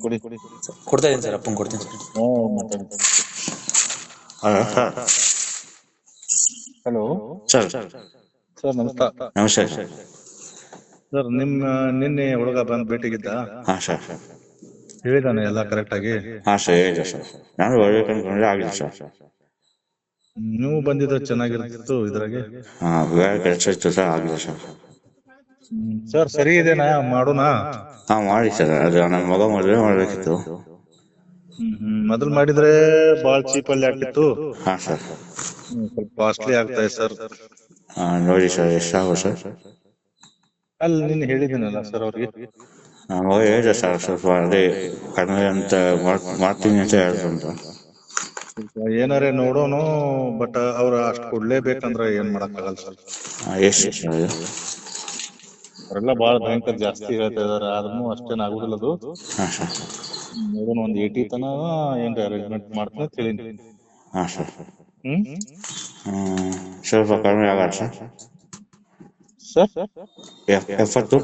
ಕೊಡಿ. ಕೊಡ್ತಾ ಇದೀನಿ ಸರ್, ಅಪ್ಪಂಗೆ ಕೊಡ್ತೀನಿ ಸರ್. ಮಾತಾಡಿ. ಸರ್ ಹಲೋ ಸರ್ ಸರ್, ನಮಸ್ಕಾರ. ನಮಸ್ತೆ ಸರ್. ಸರ್, ನಿನ್ನೆ ಹುಡುಗ ಬಂದು ಭೇಟಿಗಿದ್ದ, ಹಾಂ ಸರ್. ಹೇಳಿದಾನೆ ಎಲ್ಲ ಕರೆಕ್ಟ್ ಆಗಿ? ಹಾಂ ಸರ್, ಹೇಳಿದೆ ಸರ್. ನಾನು ಬರ್ಬೇಕು ಅನ್ಕೊಂಡ್ರೆ ಆಗಿಲ್ಲ ಸರ್. ನೀವು ಬಂದಿದ್ರೆ ಚೆನ್ನಾಗಿರ್ತಿತ್ತು ಇದ್ರಾಗೆ. ಹಾಂ, ಬೇರೆ ಕೆಲಸ ಇತ್ತು ಸರ್, ಆಗಿಲ್ಲ ಸರ್. ಸರ್, ಸರಿ ಇದೆನಾ? ಮಾಡೋಣ? ಹಾಂ, ಮಾಡಿ ಸರ್. ಅದು ನನ್ನ ಮಗ ಮದುವೆ ಮಾಡಬೇಕಿತ್ತು. ಮೊದಲು ಮಾಡಿದ್ರೆ ಬಾಳ ಚೀಪ್ ಅಲ್ಲಿ ಆಗ್ತಿತ್ತು. ಹಾಂ ಸರ್. ಸ್ವಲ್ಪ ಕಾಸ್ಟ್ಲಿ ಆಗ್ತಾ ಇದೆ ಸರ್. ನೋಡಿ ಸರ್, ಎಷ್ಟಾಗೋ ಸರ್? ಅಲ್ಲಿ ನಿನ್ನೆ ಹೇಳಿದ್ದೀನಲ್ಲ ಸರ್ ಅವ್ರಿಗೆ. ನನ್ನ ಮಗ ಹೇಳಿದೆ ಸರ್, ಸ್ವಲ್ಪ ಅದೇ ಕಡಿಮೆ ಅಂತ ಮಾಡ್ತೀನಿ ಅಂತ ಹೇಳ್ತಂತ. ಏನಾರೇ ನೋಡೋಣ, ಬಟ್ ಅವ್ರ ಅಷ್ಟು ಕೊಡ್ಲೇಬೇಕಂದ್ರೆ ಏನ್ ಮಾಡಕ್ಕಾಗಲ್ಲ ಸರ್. ಎಷ್ಟು ಸರ್ ಅದು? ಅವರೆಲ್ಲ ಬಹಳ ಭಯಂಕರ ಜಾಸ್ತಿ ಹೇಳ್ತಾ ಇದಾರೆ, ಆದ್ರೂ ಅಷ್ಟೇನ್ ಆಗುದಿಲ್ಲ ಅದು. ಹಾಂ ಸರ್. ನೋಡೋಣ, ಒಂದ್ 80 ತನ ಏನ್ ಅರೇಂಜ್ಮೆಂಟ್ ಮಾಡ್ತೀನಿ ಅಂತ ಹೇಳಿನಿ. ಹಾಂ ಸರ್. ಸ್ವಲ್ಪ ಕಡಿಮೆ ಆಗಲ್ಲ ಸರ್? ಸರ್ 70?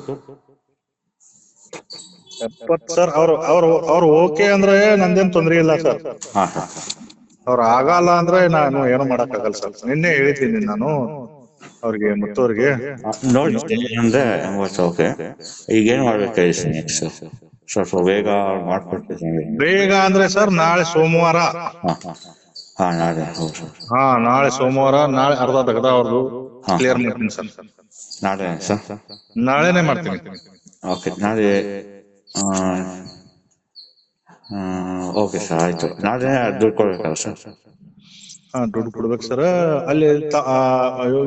70 ಸರ್. ಅವ್ರು ಓಕೆ ಅಂದ್ರೆ ನಂದೇನ್ ತೊಂದ್ರೆ ಇಲ್ಲ ಸರ್. ಹಾಂ ಹಾಂ. ಅವ್ರು ಆಗಲ್ಲ ಅಂದ್ರೆ ನಾನು ಏನು ಮಾಡಕ್ಕಾಗಲ್ಲ ಸರ್. ನಿನ್ನೆ ಹೇಳಿದ್ದೀನಿ ನಾನು ಅವ್ರಿಗೆ, ಮುತ್ತವ್ರಿಗೆ. ನೋಡಿ ಅಂದ್ರೆ 80 ಓಕೆ. ಈಗ ಏನ್ ಮಾಡ್ಬೇಕು ನೆಕ್ಸ್ಟ್? ಸ್ವಲ್ಪ ಬೇಗ ಮಾಡ್ಕೊಡ್ತೀನಿ. ಬೇಗ ಅಂದ್ರೆ ಸರ್ ನಾಳೆ ಸೋಮವಾರ. ಹಾಂ, ನಾಳೆ. ಹೌದು ಸರ್. ನಾಳೆ ಸೋಮವಾರ. ನಾಳೆ ಅರ್ಧ ತಗದ ಅವ್ರದ್ದು ಕ್ಲಿಯರ್ ಮಾಡ್ತೀನಿ ಸರ್. ನಾಳೆ ಸರ್? ನಾಳೆನೆ ಮಾಡ್ತೀನಿ. ಓಕೆ, ನಾಳೆ. ಓಕೆ ಸರ್, ಆಯ್ತು. ನಾಳೆ ದುಡ್ಡು ಕೊಡ್ಬೇಕಲ್ಲ ಸರ್? ದುಡ್ಡು ಕೊಡ್ಬೇಕು ಸರ್. ಅಲ್ಲಿ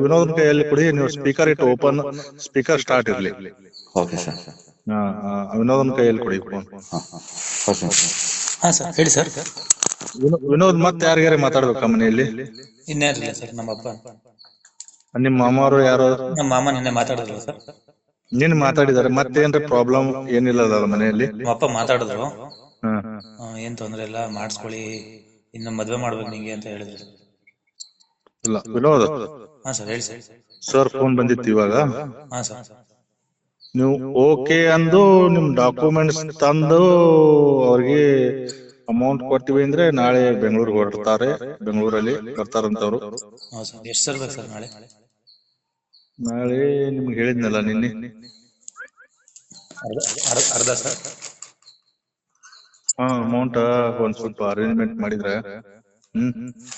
ವಿನೋದನ್ ಕೈಯಲ್ಲಿ ಕೊಡಿ. ನೀವು ಸ್ಪೀಕರ್ ಇಟ್ಟು ಓಪನ್ ಸ್ಪೀಕರ್ ಸ್ಟಾರ್ಟ್ ಇರ್ಲಿ. Okay sir. ವಿನೋದನ್ ಕೈಯಲ್ಲಿ ಕೊಡಿ ಫೋನ್. ಓಕೆ. ಹಾಂ ಸರ್, ಹೇಳಿ ಸರ್. ವಿನೋದ್ ಮತ್ತೆ ಯಾರಿಗಾರ ಮಾತಾಡ್ಬೇಕಾ ಮನೆಯಲ್ಲಿ? ಇನ್ಯಾರಿಲ್ಲ ಸರ್, ನಮ್ಮ ಅಪ್ಪ. ನಿಮ್ಮ ಮಾಮಾರು ಯಾರು? ನಮ್ಮ ಮಾಮ ನಿನ್ನೆ ಮಾತಾಡಿದ್ರು ಸರ್. ನೀನ್ ಮಾತಾಡಿದಾರೆ? ಮತ್ತೇನ್ರಿ ಪ್ರಾಬ್ಲಮ್ ಏನಿಲ್ಲ ಮನೆಯಲ್ಲಿ? ನಮ್ಮ ಅಪ್ಪ ಮಾತಾಡಿದ್ರು, ಏನ್ ತೊಂದ್ರೆ ಇಲ್ಲ, ಮಾಡಿಸ್ಕೊಳ್ಳಿ, ಇನ್ನು ಮದ್ವೆ ಮಾಡ್ಬೇಕು ನಿಂಗೆ ಅಂತ ಹೇಳಿದ್ರು ಸರ್. ಇಲ್ಲ ವಿನೋದ್. ಹಾಂ ಸರ್, ಹೇಳಿ ಸರ್. ಸರ್ ಫೋನ್ ಬಂದಿತ್ತು ಇವಾಗ. ಹಾಂ ಸರ್. ನೀವು ಓಕೆ ಅಂದು ನಿಮ್ ಡಾಕ್ಯುಮೆಂಟ್ಸ್ ತಂದು ಅವ್ರಿಗೆ ಅಮೌಂಟ್ ಕೊಡ್ತೀವಿ ಅಂದ್ರೆ ನಾಳೆ ಬೆಂಗಳೂರಿಗೆ ಹೊರಡ್ತಾರೆ. ಬೆಂಗಳೂರಲ್ಲಿ ಬರ್ತಾರಂತವ್ರು. ಹಾಂ ಸರ್. ಎಷ್ಟು ಸರ್ ಬೇಕು ಸರ್ ನಾಳೆ? ನಾಳೆ ನಿಮ್ಗೆ ಹೇಳಿದ್ನಲ್ಲ ನಿನ್ನೆ. ಅರ್ಧ ಸರ್. ಅಮೌಂಟ್ ಒಂದ್ ಸ್ವಲ್ಪ ಅರೇಂಜ್ಮೆಂಟ್ ಮಾಡಿದ್ರೆ.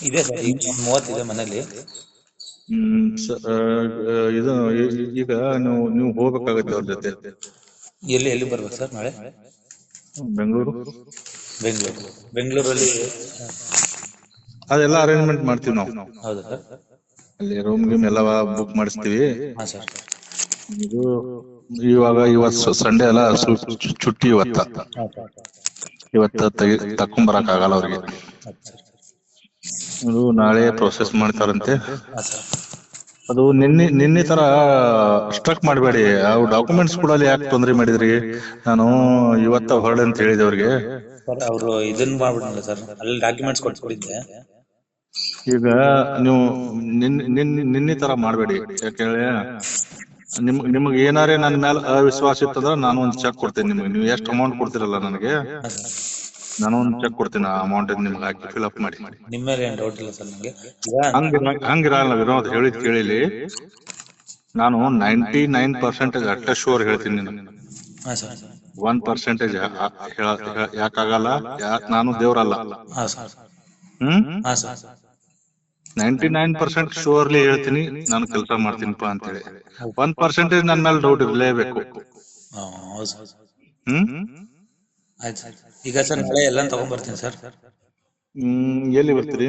ಇದೆ ಸರ್, ಈಗ 30 ಇದೆ ಮನೇಲಿ. ಇದು ಈಗ ನೀವು ಹೋಗ್ಬೇಕಾಗತ್ತೆ ಅವ್ರ ಜೊತೆ. ಎಲ್ಲಿ ಬರ್ಬೇಕು ಸರ್ ನಾಳೆ? ಬೆಂಗಳೂರಲ್ಲಿ ಅದೆಲ್ಲ ಅರೇಂಜ್ಮೆಂಟ್ ಮಾಡ್ತೀವಿ ನಾವು. ಹೌದಾ ಸರ್? ಅಲ್ಲಿ ರೂಮ್ ಗೀಮ್ ಎಲ್ಲ ಬುಕ್ ಮಾಡಿಸ್ತೀವಿ. ಹಾಂ ಸರ್. ಇದು ಇವತ್ತು ಸಂಡೇ ಅಲ್ಲ, ಚುಟ್ಟಿ ಇವತ್ತು ತಕೊಂಬರಕ್ ಆಗಲ್ಲ ಅವ್ರಿಗೆ. ಅದು ನಾಳೆ ಪ್ರೊಸೆಸ್ ಮಾಡ್ತಾರಂತೆ. ಅದು ನಿನ್ನೆ ತರ ಸ್ಟ್ರಕ್ ಮಾಡಬೇಡಿ. ಅವು ಡಾಕ್ಯುಮೆಂಟ್ಸ್ ಕೂಡ ಯಾಕೆ ತೊಂದರೆ ಮಾಡಿದ್ರಿ? ನಾನು ಇವತ್ತ ಹೊರಡೆ ಅಂತ ಹೇಳಿದೆ ಅವ್ರಿಗೆ. ಅವರು ಇದನ್ನ ಮಾಡ್ಬಿಡಲ್ಲ ಸರ್, ಅಲ್ಲಿ ಡಾಕ್ಯುಮೆಂಟ್ಸ್ ಕೊಟ್ಬಿಟ್ಟಿದ್ದೆ. ಈಗ ನೀವು ನಿನ್ನೆ ತರ ಮಾಡಬೇಡಿ. ಯಾಕಂದ್ರೆ ನಿಮ್ಗೆ ಏನಾರೇ ನನ್ನ ಮೇಲೆ ಅವಿಶ್ವಾಸ ಇತ್ತಂದ್ರೆ ನಾನು ಒಂದು ಚೆಕ್ ಕೊಡ್ತೇನೆ ನಿಮ್ಗೆ. ನೀವು ಎಷ್ಟು ಅಮೌಂಟ್ ಕೊಡ್ತಿರಲ್ಲ ನನಗೆ, ನಾನು ಒಂದು ಚೆಕ್ ಕೊಡ್ತೀನಿ. ಆ ಅಮೌಂಟ್ ನಿಮ್ಗೆ ಹಾಕಿ ಫಿಲ್ ಅಪ್ ಮಾಡಿ. ನಿಮ್ಮ ಮೇಲೆ ಏನು ಡೌಟ್ ಇಲ್ಲ ಸರ್ ನನಗೆ. ಹಂಗಿರಲ್ಲ ವಿನೋದ್, ಹೇಳಿದ್ ಕೇಳಿಲಿ. ನಾನು 99% ಅಷ್ಟ ಶೂರ್ ಹೇಳ್ತೀನಿ. 1% ಯಾಕಾಗಲ್ಲ? ನಾನು ದೇವ್ರಲ್ಲ. 99% ಶೂರ್ಲಿ ಹೇಳ್ತೀನಿ, ನಾನು ಕೆಲಸ ಮಾಡ್ತೀನಿಪ್ಪ ಅಂತೇಳಿ. 1% ನನ್ನ ಮೇಲೆ ಡೌಟ್ ಇರಲೇಬೇಕು. ಈಗ ಸರ್ ನಾಳೆ ಎಲ್ಲ ತಗೊಂಡ್ಬರ್ತೀನಿ ಸರ್. ಎಲ್ಲಿ ಬರ್ತೀರಿ?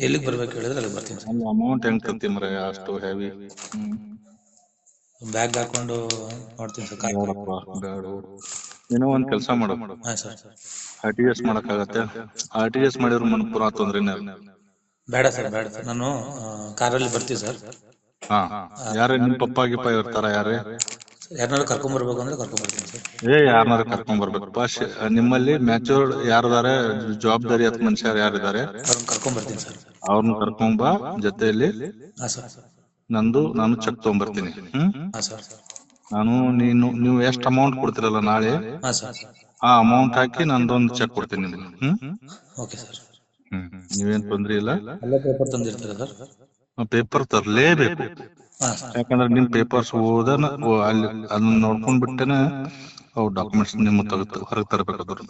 ಎಲ್ಲಿಗೆ ಬರ್ಬೇಕು ಹೇಳಿದ್ರೆ ಅಲ್ಲಿ ಬರ್ತೀನಿ ಸರ್. ಅಮೌಂಟ್ ಹೆಂಗ್ ತರ್ತೀನಿ ಮರ, ಅಷ್ಟು ಹೆವಿ? ಬ್ಯಾಗ್ ಹಾಕೊಂಡು ನೋಡ್ತೀನಿ ಸರ್. ಏನೋ ಒಂದ್ ಕೆಲಸ ಮಾಡು. RTS ಮಾಡಕ್ಕಾಗತ್ತೆ? RTS ಮಾಡಿದ್ರು ಮನಪುರ ತೊಂದ್ರೆನೇ. ಬೇಡ ಸರ್, ಬೇಡ ಸರ್, ನಾನು ಕಾರಲ್ಲಿ ಬರ್ತೀವಿ ಸರ್. ಯಾರೇ ನಿಮ್ ಪಪ್ಪ ಗಿಪ್ಪ ಇರ್ತಾರ? ಯಾರನ್ನಾರು ಕರ್ಕೊಂಡ್ ಬರ್ಬೇಕು ಅಂದ್ರೆ ಕರ್ಕೊಂಡ್ ಬರ್ತೀನಿ ಸರ್. ಯಾರನ್ನಾರು ಕರ್ಕೊಂಡ್ ಬರ್ಬೇಕಪ್ಪ. ನಿಮ್ಮಲ್ಲಿ ಮ್ಯಾಚೂರ್ ಯಾರಿದಾರೆ, ಜವಾಬ್ದಾರಿ ಹತ್ ಮನುಷ್ಯರು ಯಾರಿದ್ದಾರೆ, ಅವ್ರನ್ನ ಕರ್ಕೊಂಡ್ ಬರ್ತೀನಿ ಸರ್. ಅವ್ರನ್ನ ಕರ್ಕೊಂಬ ಜೊತೆಯಲ್ಲಿ. ನಾನು ಚೆಕ್ ತಗೊಂಡ್ಬರ್ತೀನಿ. ಹಾಂ ಸರ್. ನೀವು ಎಷ್ಟು ಅಮೌಂಟ್ ಕೊಡ್ತೀರಲ್ಲ ನಾಳೆ ಹಾ ಸರ್. ಆ ಅಮೌಂಟ್ ಹಾಕಿ ನಂದೊಂದು ಚೆಕ್ ಕೊಡ್ತೀನಿ ನಿಮ್ಗೆ. Okay sir. ನೀವೇನ್ ತೊಂದ್ರೆ ಇಲ್ಲ. ಅಲ್ಲೇ ಪೇಪರ್ ತಂದಿರ್ತೀರಾ ಸರ್? ಪೇಪರ್ ತರ್ಲೇಬೇಕು, ಹಾ. ಯಾಕಂದ್ರೆ ನಿಮ್ ಪೇಪರ್ಸ್ ಓದನ ಅಲ್ಲಿ ಅದನ್ನ ನೋಡ್ಕೊಂಡ್ ಬಿಟ್ಟೆನೆ ಅವು ಡಾಕ್ಯುಮೆಂಟ್ಸ್ ನಿಮ್ಮ ಹೊರಗೆ ತರಬೇಕಾದ್ರು.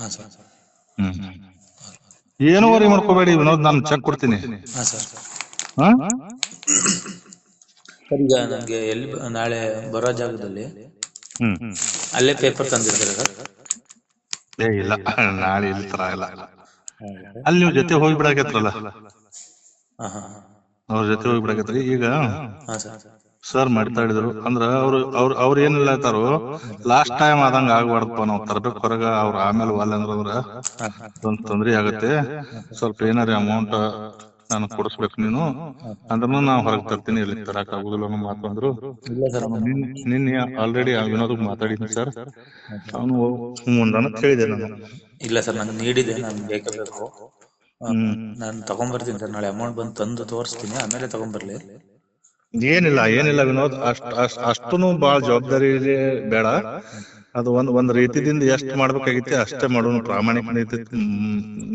ಹಾ ಸರ್. ಏನೋ ವರಿ ಮಾಡ್ಕೋಬೇಡಿ ವಿನೋದ್, ನಾನು ಚೆಕ್ ಕೊಡ್ತೀನಿ. ಹಾ ಸರ್. ಹಾ ಸರ್ ಈಗ ನನಗೆ ಎಲ್ಲಿ ನಾಳೆ ಬರೋ ಜಾಗದಲ್ಲಿ ಅಲ್ಲೇ ಪೇಪರ್ ತಂದಿರ್ತೀರಾ ಸರ್? ಇಲ್ಲ, ನಾಳೆ ಇಲ್ಲಿ ತರ ಇಲ್ಲ. ಅಲ್ಲಿ ನೀವು ಜೊತೆ ಹೋಗಿ ಬಿಡಾಕತ್ರಲ್ಲ, ಹಾ ಹಾ. ಅವ್ರ ಜೊತೆ ಹೋಗಿ ಬಿಡಾಕತ್ರಿ. ಈಗ ಹಾ ಸರ್. ಸರ್ ಮಾತಾಡಿದ್ರು ಅಂದ್ರ ಅವ್ರ ಏನಿಲ್ಲ ಹೇಳ್ತಾರೋ, ಲಾಸ್ಟ್ ಟೈಮ್ ಆದಂಗ ಆಗ್ಬಾರ್ದಪ್ಪ, ನಾವ್ ತರ್ಬೇಕು ಹೊರಗ, ಅವ್ರ ಆಮೇಲೆ ಒಲ್ಲ ಅಂದ್ರ ತೊಂದ್ರೆ ಆಗತ್ತೆ. ಸ್ವಲ್ಪ ಏನಾರ ಅಮೌಂಟ್ ನಾನು ಕೊಡಿಸ್ಬೇಕು, ನೀನು ಅಂದ್ರೂ ನಾವ್ ಹೊರಗೆ ತರ್ತೀನಿ, ಇಲ್ಲಿ ತರಕ್ ಆಗುದಿಲ್ಲ ಅನ್ನೋ ಮಾತು ಅಂದ್ರು. ನಿನ್ನೆ ಆಲ್ರೆಡಿ ವಿನೋದ್ ಮಾತಾಡಿದ್ನಿ ಸರ್, ಅವನು ಮುಂದಾನ ಹೇಳಿದೆ ನಾನು. ಇಲ್ಲ ಸರ್, ನಂಗೆ ನೀಡಿದೆ, ನಾನು ಬೇಕೇ ಬೇಕು. ನಾನು ತಗೊಂಡ್ಬರ್ತೀನಿ ಸರ್, ನಾಳೆ ಅಮೌಂಟ್ ಬಂದು ತಂದು ತೋರಿಸ್ತೀನಿ, ಆಮೇಲೆ ತಗೊಂಡ್ಬರ್ಲಿ. ಏನಿಲ್ಲ ವಿನೋದ್, ಅಷ್ಟುನು ಬಾಳ ಜವಾಬ್ದಾರಿ ಬೇಡ. ಅದು ಒಂದ್ ರೀತಿದಿಂದ ಎಷ್ಟು ಮಾಡ್ಬೇಕಾಗಿತ್ತೆ ಅಷ್ಟೇ ಮಾಡೋಣ, ಪ್ರಾಮಾಣಿಕ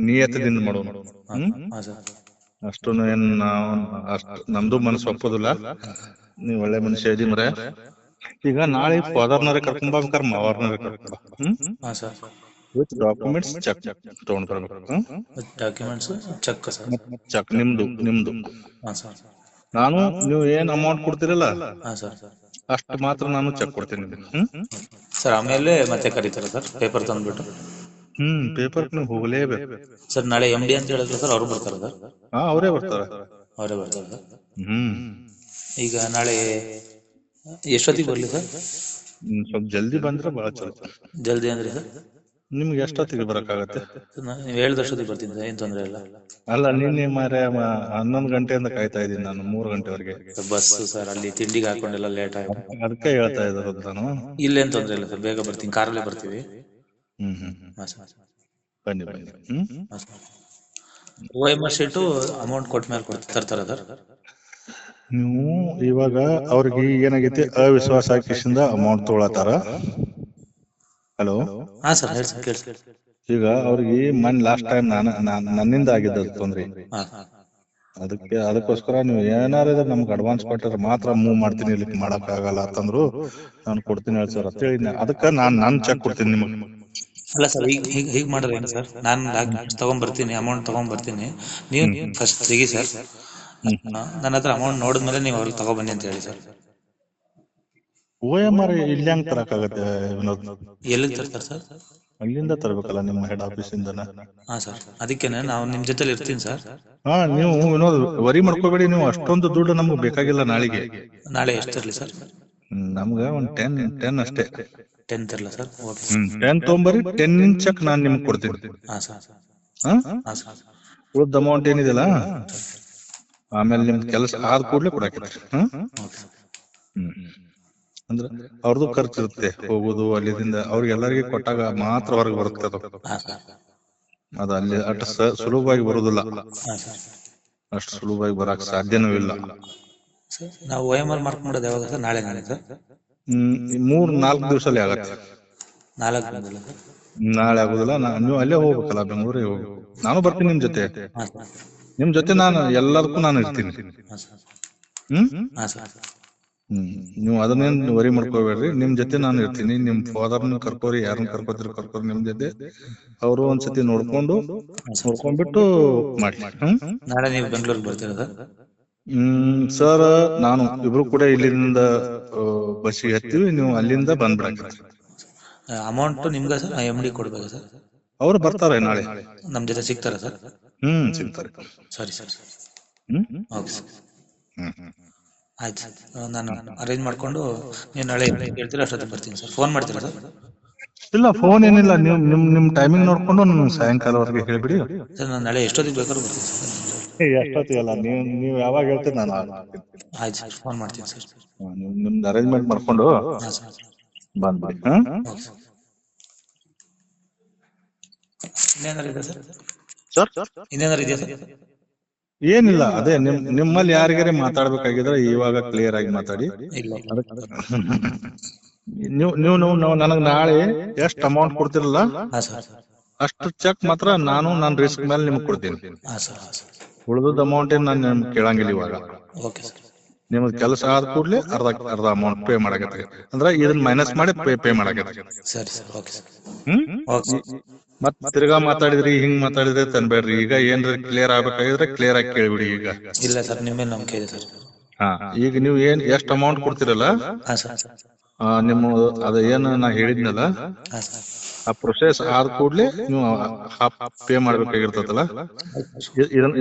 ನಿಯತದಿಂದ ಮಾಡೋಣ. ಅಷ್ಟುನು ಏನ್ ನಮ್ದು ಮನಸ್ಸು ಒಪ್ಪೋದಿಲ್ಲ. ನೀವ್ ಒಳ್ಳೆ ಮನುಷ್ಯ ಇದೀ ಮರೆ. ಈಗ ನಾಳೆ ಫಾದರ್ನವರೇ ಕರ್ಕೊಂಡ್ಬಾರ್ಬೇಕಾರೆ ಮಾವಾರ್ನವರೇ ಕರ್ಕೊಂಡ್ ವಿತ್ ಡಾಕ್ಯುಮೆಂಟ್ಸ್ ಚೆಕ್ ತಗೊಂಡ್ ಬರ್ಬೇಕು. Documents check sir? ಚೆಕ್ ನಿಮ್ದು. ನಾನು ನೀವು ಏನ್ ಅಮೌಂಟ್ ಕೊಡ್ತೀರಲ್ಲ ಅಷ್ಟು ಮಾತ್ರ ನಾನು ಚೆಕ್ ಕೊಡ್ತೀನಿ ಸರ್. ಆಮೇಲೆ ಮತ್ತೆ ಕರೀತಾರೆ ಸರ್ ಪೇಪರ್ ತಂದ್ಬಿಟ್ಟು? ಪೇಪರ್ ನೀವು ಹೋಗಲೇಬೇಕು ಸರ್. ನಾಳೆ MD ಅಂತ ಹೇಳಿದ್ರು ಸರ್, ಅವ್ರು ಬರ್ತಾರ ಸರ್? ಅವರೇ ಬರ್ತಾರ ಸರ್. ಈಗ ನಾಳೆ ಎಷ್ಟೊತ್ತಿಗೆ ಬರ್ಲಿ ಸರ್? ಸ್ವಲ್ಪ ಜಲ್ದಿ ಬಂದ್ರೆ ಬಹಳ ಚಲೋ. ಜಲ್ದಿ ಅಂದ್ರೆ ಸರ್ ನಿಮ್ಗೆ ಎಷ್ಟೊತ್ತಿಗೆ ಬರಕಾಗತ್ತೆ? ನೀವು ಹೇಳಿದಷ್ಟೊತ್ತಿಗೆ ಬರ್ತೀನಿ, ಏನ್ ತೊಂದ್ರೆ ಇಲ್ಲ. ಅಲ್ಲ, ನಿನ್ನೆ ಮಾರೆ 11 ಗಂಟೆಯಿಂದ ಕಾಯ್ತಾ ಇದ್ದೀನಿ ನಾನು, 3 ಗಂಟೆವರೆಗೆ. ಬಸ್ ಸರ್, ಅಲ್ಲಿ ತಿಂಡಿಗೆ ಹಾಕೊಂಡೆಲ್ಲ ಲೇಟ್ ಆಯ್ತು, ಅದಕ್ಕೆ ಹೇಳ್ತಾ ಇದ್ರು ನಾನು. ಇಲ್ಲೇನ್ ತೊಂದ್ರೆ ಇಲ್ಲ ಸರ್, ಬೇಗ ಬರ್ತೀನಿ, ಕಾರಲ್ಲೇ ಬರ್ತೀವಿ. ಬನ್ನಿ. OMR ಶೀಟು ಅಮೌಂಟ್ ಕೊಟ್ಟ ಮೇಲೆ ತರ್ತಾರ ಸರ್? ನೀವು ಇವಾಗ ಅವ್ರಿಗೆ ಏನಾಗೈತಿ, ಅವಿಶ್ವಾಸ ಹಾಕಿಸಿಂದ ಅಮೌಂಟ್ ತಗೊಳತಾರ. ಹಲೋ. ಹಾ ಸರ್, ಹೇಳಿ ಸರ್, ಕೇಳಿ. ಈಗ ಅವ್ರಿಗೆ ಲಾಸ್ಟ್ ಟೈಮ್ ನನ್ನಿಂದ ಆಗಿದ್ದ ತೊಂದ್ರೆ, ಅದಕ್ಕೋಸ್ಕರ ನೀವು ಏನಾರ ನಮ್ಗೆ ಅಡ್ವಾನ್ಸ್ ಕೊಟ್ಟರೆ ಮಾತ್ರ ಮೂವ್ ಮಾಡ್ತೀನಿ, ಇಲ್ಲಿ ಮಾಡಕ್ ಆಗಲ್ಲ ಅಂತಂದ್ರು. ನಾನು ಕೊಡ್ತೀನಿ ಹೇಳಿ ಸರ್ ಅಂತ ಹೇಳಿ, ಅದಕ್ಕೆ ನಾನು ಚೆಕ್ ಕೊಡ್ತೀನಿ ನಿಮಗೆ. ಅಲ್ಲ ಸರ್, ಹೀಗ್ ಮಾಡಿದ್ರೆ ಏನು ಸರ್? ನಾನು ಡಾಕ್ಯುಮೆಂಟ್ಸ್ ತಗೊಂಡ್ಬರ್ತೀನಿ, ಅಮೌಂಟ್ ತಗೊಂಡ್ಬರ್ತೀನಿ, ನೀವು ಫಸ್ಟ್ ತೆಗಿ ಸರ್. ನನ್ನ ಹತ್ರ ಅಮೌಂಟ್ ನೋಡಿದ್ಮೇಲೆ ನೀವು ಅವ್ರಿಗೆ ತಗೊಬನ್ನಿ ಅಂತ ಹೇಳಿ ಸರ್. OMR ಇಲ್ಲಿ ಹೆಂಗ್ ತರಕಾಗತ್ತೆ ವಿನೋದ್? ಎಲ್ಲಿಗೆ ತರ್ತಾರೆ ಸರ್? ಅಲ್ಲಿಂದ ತರಬೇಕಲ್ಲ, ನಿಮ್ಮ ಹೆಡ್ ಆಫೀಸ್ ಇಂದನ. ಹಾ ಸರ್, ಅದಕ್ಕೇನೆ ನಾವು ನಿಮ್ ಜೊತೆಲಿ ಇರ್ತೀನಿ ಸರ್. ನೀವು ವಿನೋದ್ ವರಿ ಮಾಡ್ಕೋಬೇಡಿ, ನೀವು ಅಷ್ಟೊಂದು ದುಡ್ಡು ನಮ್ಗೆ ಬೇಕಾಗಿಲ್ಲ ನಾಳೆಗೆ. ನಾಳೆ ಎಷ್ಟಿರ್ಲಿ ಸರ್? ನಮ್ಗೆ ಒಂದು 10 ಅಷ್ಟೇ. 10 ತರಲ್ಲ ಸರ್? 10 ತೊಗೊಂಬರಿ, 10 ಚೆಕ್ ನಾನು ನಿಮ್ಗೆ ಕೊಡ್ತೀನಿ. ಉಳಿದ ಅಮೌಂಟ್ ಏನಿದೆಲ್ಲ ಆಮೇಲೆ ನಿಮ್ ಕೆಲಸ ಆದ ಕೂಡಲೇ ಕೊಡಾಕಿದ್ರಿ. ಅಂದ್ರೆ ಅವ್ರದ್ದು ಖರ್ಚು ಇರುತ್ತೆ, ಹೋಗೋದು ಅಲ್ಲಿಂದ, ಅವ್ರಿಗೆಲ್ಲರಿಗೆ ಕೊಟ್ಟಾಗ ಮಾತ್ರ ಹೊರಗೆ ಬರುತ್ತೆ ಅದು ಅಲ್ಲಿ ಅಷ್ಟು ಸುಲಭವಾಗಿ ಬರುದಿಲ್ಲ, ಅಷ್ಟು ಸುಲಭವಾಗಿ ಬರಕ್ ಸಾಧ್ಯನೂ ಇಲ್ಲ. ನಾವು OMR ಮಾರ್ಕ್ ಮಾಡೋದು ಯಾವಾಗ ಸರ್? ನಾಳೆ ಸರ್? 3-4 ದಿವಸದಲ್ಲಿ ಆಗತ್ತೆ. 4 ದಿನದಲ್ಲಿ? ನಾಳೆ ಆಗುದಿಲ್ಲ, ನೀವು ಅಲ್ಲೇ ಹೋಗ್ಬೇಕಲ್ಲ, ಬೆಂಗಳೂರಿಗೆ ಹೋಗ್ಬೇಕು. ನಾನು ಬರ್ತೀನಿ ನಿಮ್ ಜೊತೆ ನಾನು ಎಲ್ಲದಕ್ಕೂ ನಾನು ಇರ್ತೀನಿ. ನೀವು ಅದನ್ನೇನ್ ವರಿ ಮಾಡ್ಕೋಬೇಡ್ರಿ, ನಿಮ್ ಜೊತೆ ನಾನು ಇರ್ತೀನಿ. ನಿಮ್ ಫಾದರ್ನ ಕರ್ಕೋರಿ, ಯಾರನ್ನ ಕರ್ಕೋರಿ ನಿಮ್ ಜೊತೆ. ಅವರು ಒಂದ್ಸತಿ ನೋಡ್ಕೊಂಡ್ಬಿಟ್ಟು ಮಾಡಿ. ನಾಳೆ ನೀವು ಬೆಂಗಳೂರಿಗೆ ಬರ್ತೀರಾ ಸರ್? ನಾನು ಇಬ್ರು ಕೂಡ ಇಲ್ಲಿಂದ ಬಸ್ಸಿಗೆ ಹತ್ತೀವಿ, ನೀವು ಅಲ್ಲಿಂದ ಬಂದ್ಬಿಡಕ್ಕೆ. ಅಮೌಂಟ್ ನಿಮ್ಗೆ ಸರ್? MD ಕೊಡ್ಬೇಕಾ ಸರ್? ಅವ್ರು ಬರ್ತಾರೆ ನಾಳೆ, ನಮ್ ಜೊತೆ ಸಿಗ್ತಾರ ಸರ್? ಸಿಗ್ತಾರೆ. ಸರಿ ಸರ್. ಓಕೆ ಸರ್, ಆಯ್ತು. ನಾನು ಅರೇಂಜ್ ಮಾಡ್ಕೊಂಡು ನೀವು ನಾಳೆ ಹೇಳ್ತೀರಾ, ಅಷ್ಟೊತ್ತಿಗೆ ಬರ್ತೀನಿ ಸರ್. ಫೋನ್ ಮಾಡ್ತೀರಾ ಸರ್? ಇಲ್ಲ, ಫೋನ್ ಏನಿಲ್ಲ, ನೀವು ನಿಮ್ ಟೈಮಿಂಗ್ ನೋಡ್ಕೊಂಡು ನಮ್ಗೆ ಸಾಯಂಕಾಲವರೆಗೆ ಹೇಳ್ಬಿಡಿ ಸರ್. ನಾನು ನಾಳೆ ಎಷ್ಟೊತ್ತಿಗೆ ಬೇಕಾದ್ರೂ ಬರ್ತೀನಿ ಸರ್. ಎಷ್ಟೊತ್ತಿಗಲ್ಲ, ನೀವು ಯಾವಾಗ ಹೇಳ್ತೀರಿ ನಾನು ಆಯ್ತು ಸರ್, ಫೋನ್ ಮಾಡ್ತೀನಿ ಸರ್. ನಿಮ್ದು ಅರೇಂಜ್ಮೆಂಟ್ ಮಾಡ್ಕೊಂಡು ಬಂದ್ಬಿಡಿ. ಇನ್ನೇನಾರು ಇದೆ ಸರ್? ಸರ್ ಇನ್ನೇನಾರು ಇದೆಯಾ ಸರ್? ಏನಿಲ್ಲ, ಅದೇ ನಿಮ್ಮಲ್ಲಿ ಯಾರಿಗಾರೆ ಮಾತಾಡ್ಬೇಕಾಗಿದ್ರೆ ಇವಾಗ ಕ್ಲಿಯರ್ ಆಗಿ ಮಾತಾಡಿ. ಇಲ್ಲ ನೀವು ನನಗ್ ನಾಳೆ ಎಷ್ಟು ಅಮೌಂಟ್ ಕೊಡ್ತಿರಲ್ಲ ಹಾ ಸರ್ ಅಷ್ಟು ಚೆಕ್ ಮಾತ್ರ ನಾನು ನನ್ನ ರಿಸ್ಕ್ ಮೇಲೆ ನಿಮ್ಗೆ ಕೊಡ್ತೀನಿ. ಹಾ ಸರ್ ಹಾ ಸರ್ ಉಳಿದ ಅಮೌಂಟ್ ಏನ್ ನಾನು ನಿಮ್ಗೆ ಕೇಳಂಗಿಲ್ಲ ಇವಾಗ. ಓಕೆ ಸರ್ ನಿಮ್ಗೆ ಕೆಲಸ ಆದ ಕೂಡಲೇ ಅರ್ಧ ಅಮೌಂಟ್ ಪೇ ಮಾಡಕತ್ತೆ, ಅಂದ್ರೆ ಇದನ್ನ ಮೈನಸ್ ಮಾಡಿ ಪೇ ಮಾಡಕತ್ತೆ. ಸರಿ ಸರ್ ಓಕೆ ಸರ್ ಓಕೆ. ಮತ್ ತಿರ್ಗಾ ಮಾತಾಡಿದ್ರಿ ಹಿಂಗ್ ಮಾತಾಡಿದ್ರೆ ತಂಬೇಡ್ರಿ. ಈಗ ಏನ್ರ ಕ್ಲಿಯರ್ ಆಗ್ಬೇಕಾಗಿದ್ರೆ ಕ್ಲಿಯರ್ ಆಗಿ ಕೇಳ್ಬಿಡಿ ಈಗ. ಇಲ್ಲ ಸರ್ ನಿಮ್ಮ ಮೇಲೆ ನಂಬಿಕೆ ಇದೆ ಸರ್. ಹಾ, ಈಗ ನೀವು ಎಷ್ಟು ಅಮೌಂಟ್ ಕೊಡ್ತಿರಲ್ಲ ಹಾ ಸರ್ ನಿಮ್ಮ ಅದ ಏನು ನಾ ಹೇಳಿದ್ನಲ್ಲ ಹಾ ಸರ್ ಆ ಪ್ರೊಸೆಸ್ ಆದ ಕೂಡ್ಲೆ ನೀವು ಪೇ ಮಾಡ್ಬೇಕಾಗಿರ್ತದಲ್ಲ,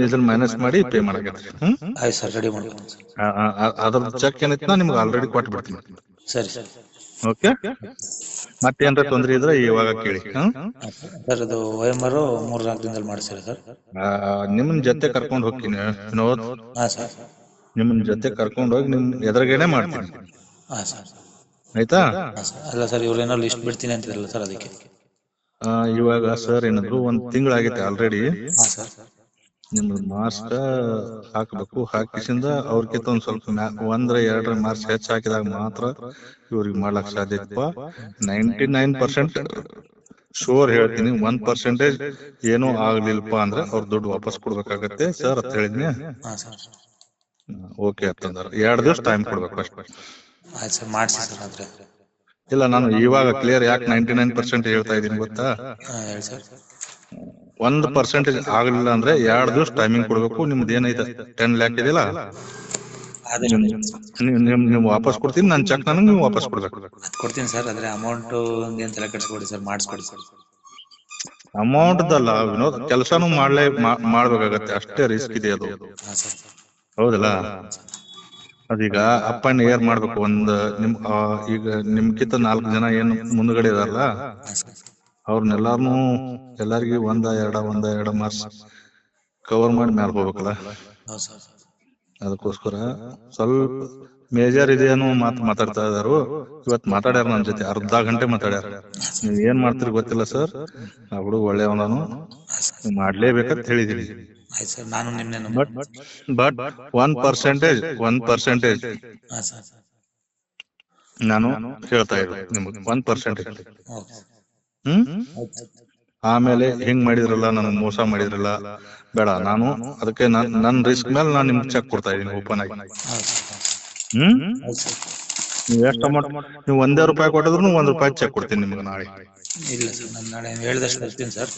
ಇದನ್ನ ಮೈನಸ್ ಮಾಡಿ ಪೇ ಮಾಡಕತ್ತೆ. ಆಯ್ತು ಸರ್ ರೆಡಿ ಮಾಡ್ಕೊಂಡು ಅದ್ರ ಚೆಕ್ ಏನೈತಿ ನಾ ನಿಮ್ಗೆ ಆಲ್ರೆಡಿ ಕೊಟ್ಟು ಬಿಡ್ತೀನಿ. ಸರಿ ಸರ್ ಓಕೆ. ಮತ್ತೇನ್ರ ತೊಂದ್ರೆ ಇದ್ರೆ ಇವಾಗ ಕೇಳಿ. ಸರ್ ಅದು OMR 3-4 ದಿನದಲ್ಲಿ ಮಾಡಿಸ್ತೀರಾ ಸರ್? ನಿಮ್ಮನ್ ಜೊತೆ ಕರ್ಕೊಂಡು ಹೋಗ್ತೀನಿ ವಿನೋದ್. ಹಾ ಸರ್ ನಿಮ್ಮನ್ ಜೊತೆ ಕರ್ಕೊಂಡು ಹೋಗಿ ನಿಮ್ ಎದುರುಗೇನೆ ಮಾಡ್ತೀನಿ. ಹಾ ಸರ್ ಆಯ್ತಾ? ಅಲ್ಲ ಸರ್ ಇವ್ರೇನೋ ಲಿಸ್ಟ್ ಬಿಡ್ತೀನಿ ಅಂತಿದ್ರಲ್ಲ ಸರ್ ಅದಕ್ಕೆ. ಇವಾಗ ಸರ್ ಏನಾದ್ರು 1 ತಿಂಗಳಾಗೈತೆ ಆಲ್ರೆಡಿ. ಹಾ ಸರ್ ನಿಮ್ದು ಮಾರ್ಕ್ಸ್ ಹಾಕ್ಬೇಕು. ಹಾಕಿಸಿಂದ ಅವ್ರಕ್ಕಿಂತ ಒಂದ್ ಸ್ವಲ್ಪ 1-2 ಮಾರ್ಕ್ಸ್ ಹೆಚ್ಚು ಹಾಕಿದಾಗ ಮಾತ್ರ ಇವ್ರಿಗೆ ಮಾಡ್ಲಕ್ ಸಾಧ್ಯ ಇತ್ತಪ್ಪ. 99% ಶೋರ್ ಹೇಳ್ತೀನಿ. 1% ಏನೂ ಆಗ್ಲಿಲ್ಪ ಅಂದ್ರೆ ಅವ್ರ ದುಡ್ಡು ವಾಪಸ್ ಕೊಡ್ಬೇಕಾಗತ್ತೆ ಸರ್ ಅಂತ ಹೇಳಿದ್ನಿ. ಹಾ ಸರ್ ಓಕೆ ಅಂತಂದ್ರ 2 ದಿವಸ ಟೈಮ್ ಕೊಡ್ಬೇಕು ಅಷ್ಟೇ. ಆಯ್ತು ಸರ್ ಮಾಡಿಸಿ ಸರ್ ಆದ್ರೆ. ಇಲ್ಲ, ನಾನು ಇವಾಗ ಕ್ಲಿಯರ್ ಯಾಕೆ 99% ಹೇಳ್ತಾ ಇದೀನಿ ಗೊತ್ತಾ? ಹೇಳಿ ಸರ್. 1% ಆಗ್ಲಿಲ್ಲ ಅಂದ್ರೆ 2 ದಿವಸ ಟೈಮಿಂಗ್ ಕೊಡ್ಬೇಕು. ನಿಮ್ದು ಏನೈತೆ 10 ಲ್ಯಾಕ್ ಇದೆಯಲ್ಲ, ನೀವು ವಾಪಸ್ ಕೊಡ್ತೀನಿ. ನನ್ನ ಚೆಕ್ ನನಗೆ ನೀವು ವಾಪಸ್ ಕೊಡ್ಬೇಕು. ಕೊಡ್ತೀನಿ ಸರ್. ಆದ್ರೆ ಅಮೌಂಟ್ ಏನ್ ತಲೆ ಕೆಡಿಸ್ಕೊಡಿ ಸರ್, ಮಾಡಿಸ್ಕೊಡಿ ಸರ್. ಅಮೌಂಟ್ ದಲ್ಲ ವಿನೋದ್, ಕೆಲಸನೂ ಮಾಡ್ಬೇಕಾಗತ್ತೆ, ಅಷ್ಟೇ ರಿಸ್ಕ್ ಇದೆ ಅದು. ಹಾ ಸರ್ ಹೌದಲ್ಲ? ಅದೀಗ ಅಪ್ ಅಂಡ್ ಏರ್ ಮಾಡ್ಬೇಕು. ಈಗ ನಿಮ್ಕಿಂತ 4 ಜನ ಏನು ಮುಂದ್ಗಡೆ ಇದಾರಲ್ಲ, ಅವ್ರನ್ನೆಲ್ಲಾರ್ನು ಎಲ್ಲಾರ್ಗಿ 1-2 ಮಾರ್ಕ್ಸ್ ಕವರ್ ಮಾಡಿ ಮ್ಯಾಲ ಹೋಗ್ಬೇಕಲ್ಲ. ಹೌದು ಸರ್ ಅದಕ್ಕೋಸ್ಕರ ಸ್ವಲ್ಪ ಮೇಜರ್ ಇದೇನು ಮಾತಾಡ್ತಾ ಇದಾರು. ಇವತ್ ಮಾತಾಡ್ಯಾರ ನನ್ನ ಜೊತೆ, ಅರ್ಧ ಗಂಟೆ ಮಾತಾಡ್ಯಾರ. ನೀವ್ ಏನ್ ಮಾಡ್ತೀರಿ ಗೊತ್ತಿಲ್ಲ ಸರ್, ಆ ಹುಡುಗ ಒಳ್ಳೆಯವನು, ಮಾಡ್ಲೇಬೇಕಂತ ಹೇಳಿದೀನಿ. ಆಯ್ತು ಸರ್. ನಾನು ನಿನ್ನೆ ಬಟ್ 1% ಹಾ ಸರ್ ನಾನು ಹೇಳ್ತಾ ಇರೋದು ನಿಮ್ಗೆ 1%. ಓಕೆ ಆಮೇಲೆ ಹಿಂಗ್ ಮಾಡಿದ್ರಲ್ಲ, ನನಗ್ ಮೋಸ ಮಾಡಿದ್ರಲ್ಲ, ಬೇಡ. ನಾನು ಅದಕ್ಕೆ ನನ್ ರಿಸ್ಕ್ ಮೇಲೆ ನಾನು ನಿಮ್ಗೆ ಚೆಕ್ ಕೊಡ್ತಾ ಇದೀನಿ ಓಪನ್ ಆಗಿ. ನೀವ್ ಎಷ್ಟು ಅಮೌಂಟ್, ನೀವು ₹1 ಕೊಟ್ಟಿದ್ರು ₹1 ಚೆಕ್ ಕೊಡ್ತೀನಿ ನಿಮ್ಗೆ ನಾಳೆ. ಇಲ್ಲ ಸರ್ ನಾನು ನಾಳೆ ಹೇಳ್ದಷ್ಟು ಬರ್ತೀನಿ ಸರ್.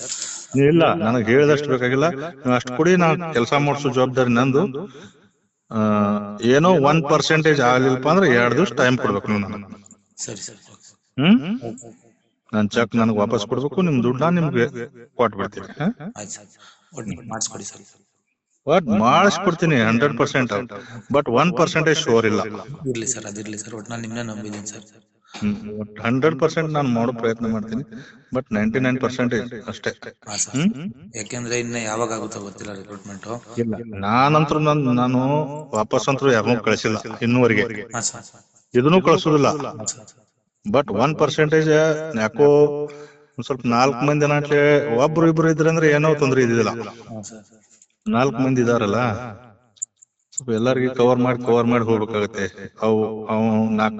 ಇಲ್ಲ, ನನಗೆ ಹೇಳಿದಷ್ಟು ಬೇಕಾಗಿಲ್ಲ. ನೀವು ಅಷ್ಟು ಕೊಡಿ, ನಾ ಕೆಲಸ ಮಾಡಿಸೋ ಜವಾಬ್ದಾರಿ ನಂದು. ಏನೋ 1% ಆಗ್ಲಿಲ್ಪ ಅಂದ್ರೆ 2 ದಿವಸ ಟೈಮ್ ಕೊಡ್ಬೇಕು ನೀವು ನನಗೆ. ಸರಿ ಸರ್ ನನ್ ಚೆಕ್ ನನಗೆ ವಾಪಸ್ ಕೊಡ್ಬೇಕು. ನಿಮ್ ದುಡ್ಡು ನಾನು ನಿಮ್ಗೆ ಕೊಟ್ಬಿಡ್ತೀನಿ. ಆಯ್ತು ಸರ್. ಒಟ್ಟು ಮಾಡಿಸ್ಕೊಡಿ ಸರ್. ಮಾಡಿಸ್ಕೊಡ್ತೀನಿ 100%. ಬಟ್ 1% ಶೋರ್ ಇಲ್ಲ. ಇರ್ಲಿ ಸರ್, ಅದಿರ್ಲಿ ಸರ್. ಒಟ್ಟು ನಾನು ನಿಮ್ಮನ್ನ ನಂಬಿದ್ದೀನಿ ಸರ್. 100% ನಾನು ಮಾಡೋ ಪ್ರಯತ್ನ ಮಾಡ್ತೀನಿ. ಬಟ್ 99% ಅಷ್ಟೇ. ಯಾಕೆಂದ್ರೆ ಇನ್ನ ಯಾವಾಗ ಆಗುತ್ತೋ ಗೊತ್ತಿಲ್ಲ ರಿಕ್ರೂಟ್ಮೆಂಟ್. ಇಲ್ಲ, ನಾನಂತೂ ನಾನು ವಾಪಸ್ ಅಂತೂ ಯಾರನ್ನೂ ಕಳಿಸಿಲ್ಲ ಇನ್ನೂವರೆಗೆ. ಇದನ್ನು ಕಳ್ಸೋದಿಲ್ಲ. ಬಟ್ 1% ಯಾಕೋ ಒಂದ್ ಸ್ವಲ್ಪ 4 ಮಂದಿ ನಾಟ್ಲೆ ಒಬ್ರು ಇದ್ರೆ ಅಂದ್ರೆ ಏನೋ ತೊಂದ್ರೆ ಇದಿಲ್ಲ. 4 ಮಂದಿ ಇದಾರಲ್ಲ, ಸ್ವಲ್ಪ ಎಲ್ಲರಿಗೂ ಕವರ್ ಮಾಡಿ ಹೋಗ್ಬೇಕಾಗತ್ತೆ. ಅವು 4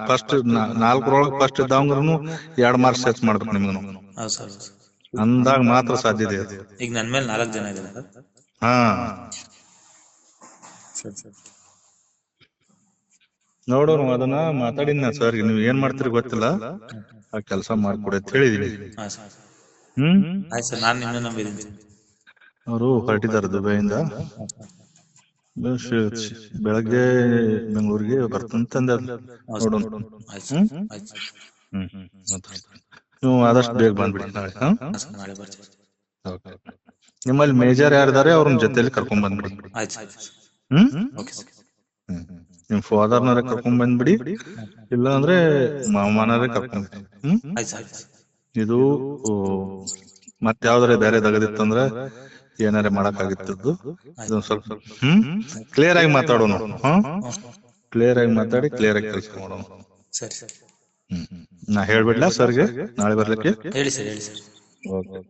ಫಸ್ಟ್ ಇದ್ದಾವಂಗ್ರು 2 ಮಾರ್ಕ್ಸ್ ಹೆಚ್ಚು ಮಾಡ್ಬೇಕು ನಿಮ್ಗೆ. ಅಂದಾಗ ಮಾತ್ರ ಸಾಧ್ಯತೆ ಇದೆ. ಈಗ ನನ್ ಮೇಲೆ 4 ಜನ ಇದ್ದಾರೆ. ಹಾ, ನೋಡೋಣ. ಅದನ್ನ ಮಾತಾಡಿನ ಸರ್, ನೀವ್ ಏನ್ ಮಾಡ್ತೀರಿ ಗೊತ್ತಿಲ್ಲ, ಆ ಕೆಲಸ ಮಾಡ್ಕೊಡಿ ಅಂತ ಹೇಳಿದೀನಿ. ನಾನು ನಿಮ್ಮನ್ನ ನಂಬಿದ್ದೀನಿ. ಅವರು ಹೊರಟಿದ್ದಾರೆ ದುಬೈಯಿಂದ. ಬೆಳಗ್ಗೆ ಬೆಂಗಳೂರಿಗೆ ಬರ್ತಂತಂದ. ನೋಡೋಣ. ನೀವು ಆದಷ್ಟು ಬೇಗ ಬಂದ್ಬಿಡಿ ನಾಳೆ. ನಿಮ್ಮಲ್ಲಿ ಮೇಜರ್ ಯಾರಿದ್ದಾರೆ ಅವ್ರನ್ನ ಜೊತೆಲಿ ಕರ್ಕೊಂಡ್ ಬಂದ್ಬಿಡಿ. ನಿಮ್ ಫಾದರ್ನಾರ ಕರ್ಕೊಂಡ್ ಬಂದ್ಬಿಡಿ, ಇಲ್ಲ ಅಂದ್ರೆ ಮಾಮನಾರೇ ಕರ್ಕೊಂಡ್. ಇದು ಮತ್ ಯಾವ್ದಾರ ಬೇರೆ ತಗದಿತ್ತಂದ್ರ ಏನಾರ ಮಾಡಕ್ ಆಗಿತ್ತದ್ದು. ಇದೊಂದ್ ಸ್ವಲ್ಪ ಕ್ಲಿಯರ್ ಆಗಿ ಮಾತಾಡೋಣ. ಕ್ಲಿಯರ್ ಆಗಿ ಮಾತಾಡಿ ಕ್ಲಿಯರ್ ಆಗಿ ಕೆಲಸ ಮಾಡೋಣ. ಸರಿ ಸರ್. ನಾ ಹೇಳ್ಬಿಡ್ಲಾ ಸರ್ಗೆ ನಾಳೆ ಬರ್ಲಿಕ್ಕೆ? ಹೇಳಿ ಸರ್, ಹೇಳಿ ಸರ್. ಓಕೆ.